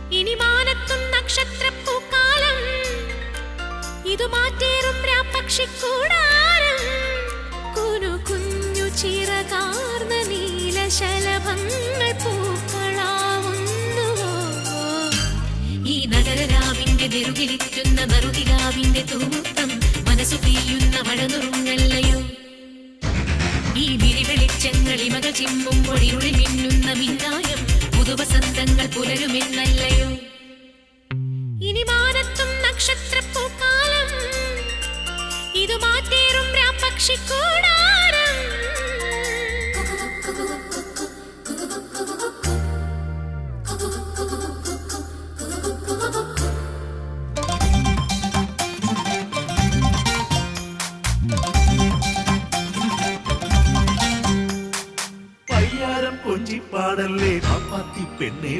ഇനി മാനത്തും നക്ഷത്രപ്പൂക്കാലം, ഇതു മാറ്റേറും രാപ്പക്ഷിക്കൂടാരം. കുനു കുഞ്ഞു ചിറകാർന്ന നീലശലഭങ്ങൾ പൂക്കളാവുന്നുവോ. ഈ നഗരരാവിന്റെ നെറുകിലിറ്റുന്ന നറുകിലാവിന്റെ തൂമുത്തം മനസ്സു പെയ്യുന്ന മഴനുറുങ്ങല്ലയോ. ഈ വിരിവെളിച്ചങ്ങളിമകൾ ചിമ്മുമ്പോൾ ഇരുളിൽ മിന്നുന്ന മിന്നായം പുതുവസന്തങ്ങൾ പുലരുമെന്നല്ലയോ. ഇനി മാനത്തും നക്ഷത്രപ്പൂക്കാലം, ഇതു മാറ്റേറും രാപ്പക്ഷിക്കൂടാരം. പയ്യാരം കൊഞ്ചിപ്പാടല്ലേ പാപ്പാത്തി പെണ്ണേ.